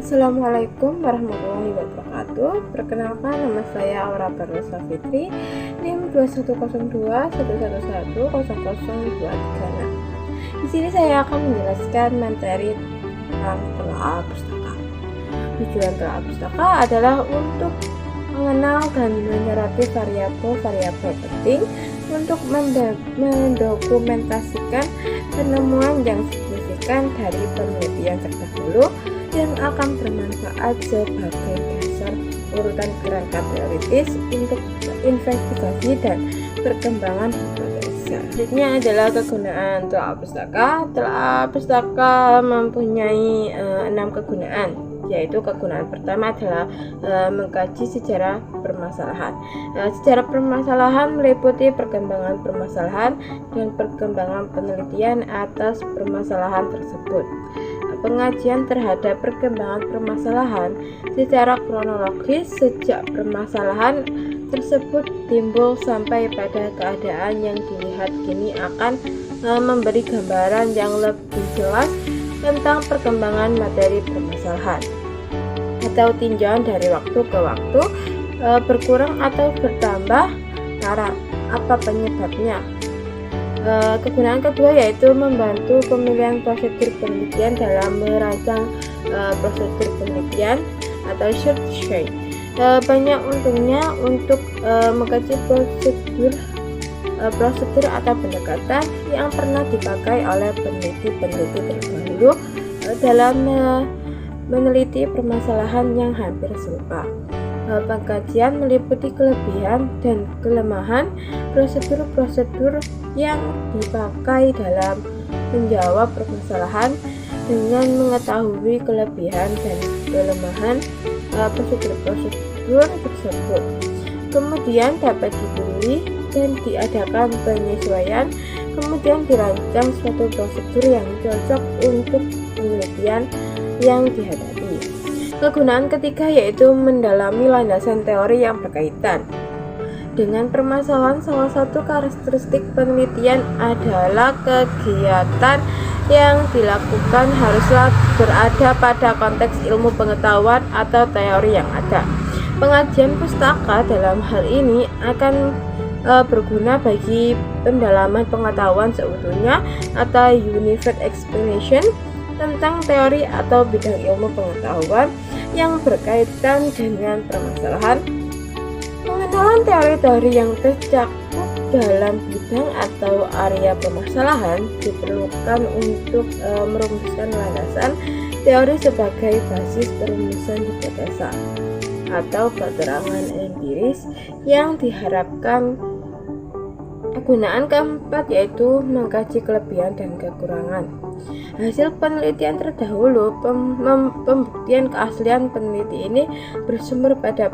Assalamualaikum warahmatullahi wabarakatuh. Perkenalkan, nama saya Aura Barosa Fitri, NIM 210211100023. Di sini saya akan menjelaskan materi tentang telaah pustaka. Tujuan telaah pustaka adalah untuk mengenal dan menyerati variabel-variabel penting untuk mendokumentasikan penemuan yang signifikan dari penelitian terdahulu yang akan bermanfaat sebagai dasar urutan kerangka teoritis untuk investigasi dan perkembangan hipotesa. Selanjutnya adalah kegunaan telaah pustaka. Telaah pustaka mempunyai 6 kegunaan, yaitu kegunaan pertama adalah mengkaji sejarah permasalahan. Sejarah permasalahan meliputi perkembangan permasalahan dan perkembangan penelitian atas permasalahan tersebut. Pengajian terhadap perkembangan permasalahan secara kronologis sejak permasalahan tersebut timbul sampai pada keadaan yang dilihat kini akan memberi gambaran yang lebih jelas tentang perkembangan materi permasalahan atau tinjauan dari waktu ke waktu, berkurang atau bertambah, apa penyebabnya. Kegunaan kedua yaitu membantu pemilihan prosedur penelitian dalam merancang prosedur penelitian atau search. Banyak untungnya untuk mengkaji prosedur atau pendekatan yang pernah dipakai oleh peneliti-peneliti terdahulu dalam meneliti permasalahan yang hampir serupa. Pengkajian meliputi kelebihan dan kelemahan prosedur-prosedur yang dipakai dalam menjawab permasalahan. Dengan mengetahui kelebihan dan kelemahan prosedur-prosedur tersebut, kemudian dapat dipilih dan diadakan penyesuaian, kemudian dirancang suatu prosedur yang cocok untuk penelitian yang dihadapi. Kegunaan ketiga yaitu mendalami landasan teori yang berkaitan dengan permasalahan. Salah satu karakteristik penelitian adalah kegiatan yang dilakukan haruslah berada pada konteks ilmu pengetahuan atau teori yang ada. Pengajian pustaka dalam hal ini akan berguna bagi pendalaman pengetahuan seutuhnya atau unified explanation tentang teori atau bidang ilmu pengetahuan yang berkaitan dengan permasalahan. Pengenalan teori-teori yang tercakup dalam bidang atau area permasalahan diperlukan untuk merumuskan landasan teori sebagai basis perumusan hipotesa atau keterangan empiris yang diharapkan. Kegunaan keempat yaitu mengkaji kelebihan dan kekurangan hasil penelitian terdahulu. Pembuktian keaslian peneliti ini bersumber pada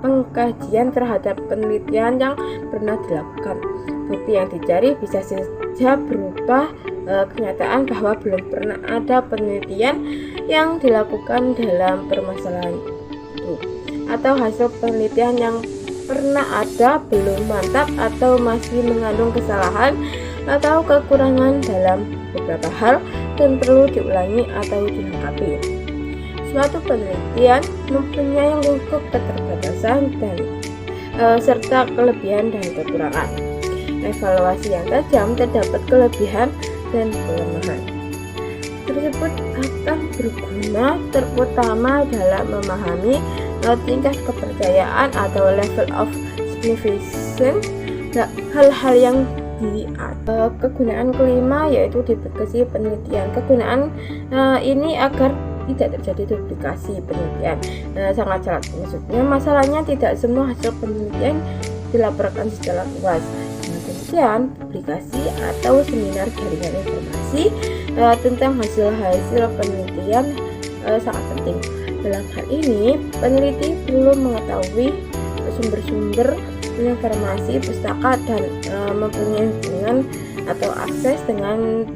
pengkajian terhadap penelitian yang pernah dilakukan. Bukti yang dicari bisa saja berupa kenyataan bahwa belum pernah ada penelitian yang dilakukan dalam permasalahan itu, atau hasil penelitian yang pernah ada belum mantap atau masih mengandung kesalahan atau kekurangan dalam beberapa hal dan perlu diulangi atau dilengkapi. Suatu penelitian mempunyai lingkup keterbatasan dan serta kelebihan dan kekurangan. Evaluasi yang tajam terdapat kelebihan dan kelemahan tersebut akan berguna terutama dalam memahami tingkat kepercayaan atau level of significance hal-hal yang kegunaan kelima yaitu duplikasi penelitian. Kegunaan ini agar tidak terjadi duplikasi penelitian sangat maksudnya masalahnya tidak semua hasil penelitian dilaporkan secara luas. Kemudian publikasi atau seminar jaringan informasi tentang hasil-hasil penelitian sangat penting. Dalam hal ini, peneliti perlu mengetahui sumber-sumber informasi pustaka dan mempunyai hubungan atau akses dengan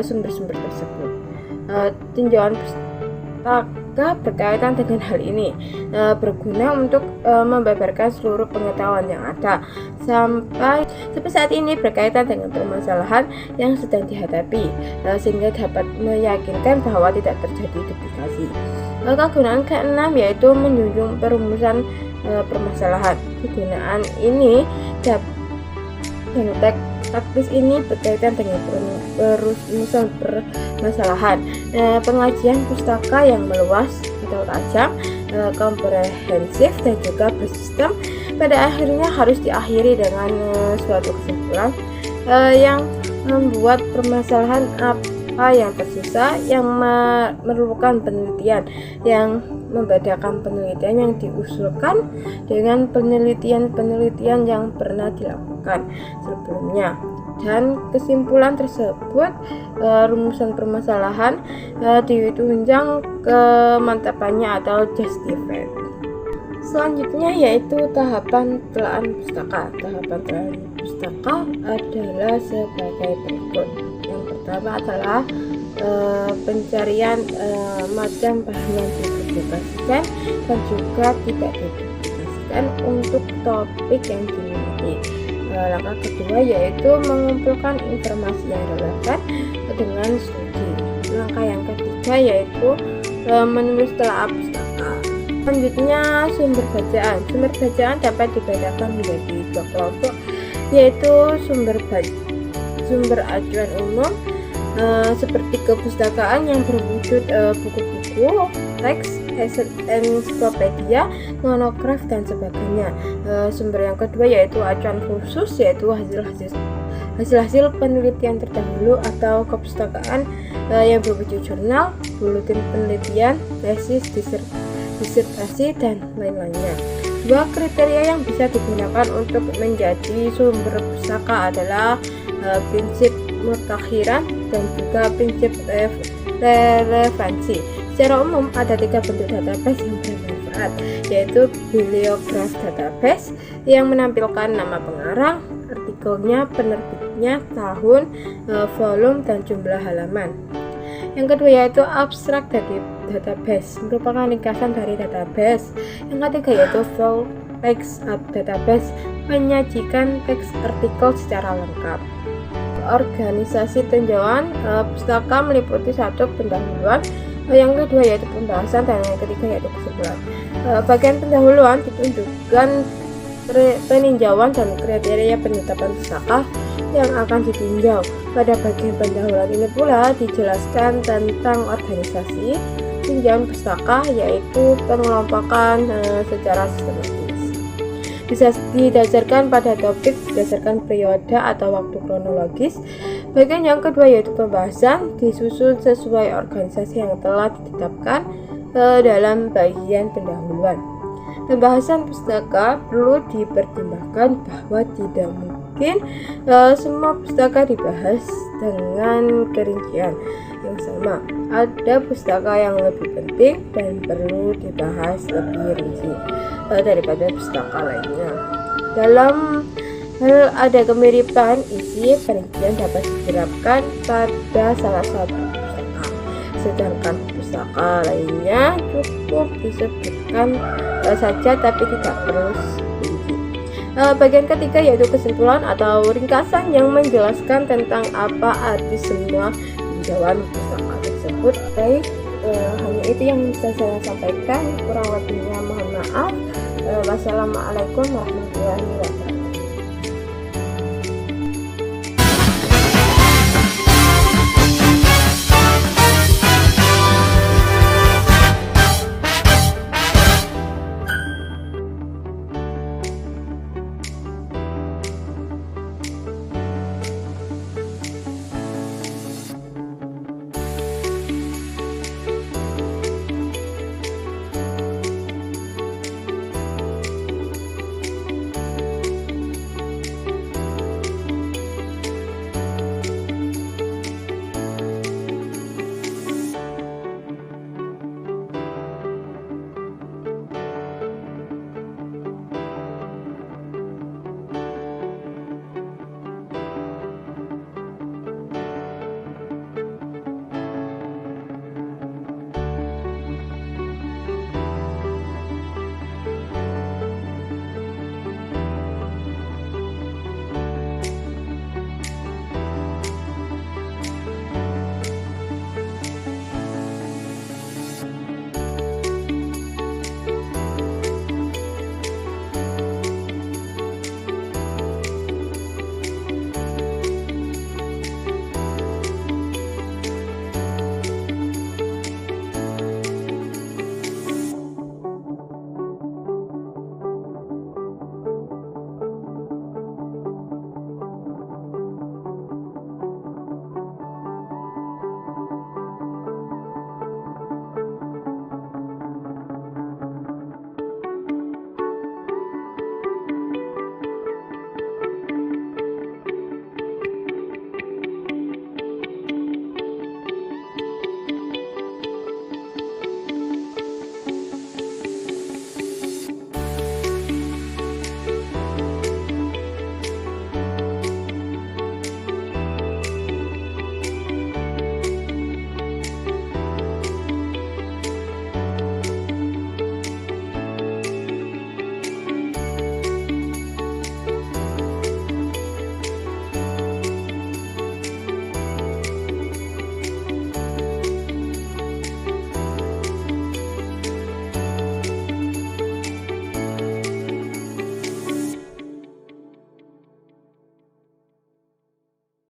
sumber-sumber tersebut. Tinjauan pustaka berkaitan dengan hal ini berguna untuk membeberkan seluruh pengetahuan yang ada sampai saat ini berkaitan dengan permasalahan yang sedang dihadapi, sehingga dapat meyakinkan bahwa tidak terjadi duplikasi. Kegunaan keenam yaitu menjunjung perumusan permasalahan. Kegunaan ini dan taktis ini berkaitan dengan perumusan permasalahan. Pengajian pustaka yang meluas atau tajam, komprehensif dan juga bersistem pada akhirnya harus diakhiri dengan suatu kesimpulan yang membuat permasalahan apa yang tersisa yang memerlukan penelitian, yang membedakan penelitian yang diusulkan dengan penelitian yang pernah dilakukan sebelumnya, dan kesimpulan tersebut rumusan permasalahan ditunjang kemantapannya atau justified. Selanjutnya yaitu tahapan telaan pustaka. Tahapan telaan pustaka adalah sebagai berikut. Yang pertama adalah pencarian macam bahan yang dipublikasikan dan juga tidak dipublikasikan untuk topik yang diminati. Langkah kedua yaitu mengumpulkan informasi yang relevan dengan studi. Langkah yang ketiga yaitu menulis telah pustaka. Selanjutnya sumber bacaan. Sumber bacaan dapat dibedakan menjadi dua kelompok, yaitu sumber acuan umum seperti kepustakaan yang berwujud buku-buku, teks, ensiklopedia, monograf dan sebagainya. Sumber yang kedua yaitu acuan khusus, yaitu hasil penelitian terdahulu atau kepustakaan yang berwujud jurnal, buletin penelitian, tesis, disertasi dan lain-lainnya. Dua kriteria yang bisa digunakan untuk menjadi sumber pustaka adalah prinsip mutakhiran dan juga prinsip relevansi. Secara umum ada tiga bentuk database yang bermanfaat, yaitu bibliograph database yang menampilkan nama pengarang, artikelnya, penerbitnya, tahun, volume, dan jumlah halaman. Yang kedua yaitu abstract database, merupakan ringkasan dari database. Yang ketiga yaitu full text database, menyajikan teks artikel secara lengkap. Organisasi tinjauan pustaka meliputi satu pendahuluan, yang kedua yaitu pembahasan, dan yang ketiga yaitu kesimpulan. Bagian pendahuluan ditunjukkan peninjauan dan kriteria penetapan pustaka yang akan ditinjau. Pada bagian pendahuluan ini pula dijelaskan tentang organisasi tinjauan pustaka, yaitu pengelompokan secara sistematis. Bisa didasarkan pada topik berdasarkan periode atau waktu kronologis. Bagian yang kedua yaitu pembahasan, disusun sesuai organisasi yang telah ditetapkan dalam bagian pendahuluan. Pembahasan pustaka perlu dipertimbangkan bahwa tidak mungkin semua pustaka dibahas dengan kerincian yang sama. Ada pustaka yang lebih penting dan perlu dibahas lebih rinci daripada pustaka lainnya. Dalam hal ada kemiripan isi, perincian dapat diterapkan pada salah satu pustaka, sedangkan pustaka lainnya cukup disebutkan saja tapi tidak perlu rinci. Bagian ketiga yaitu kesimpulan atau ringkasan yang menjelaskan tentang apa arti semua tinjauan pustaka tersebut. Baik, hanya itu yang bisa saya sampaikan, kurang lebihnya mohon maaf. Wassalamualaikum warahmatullahi wabarakatuh.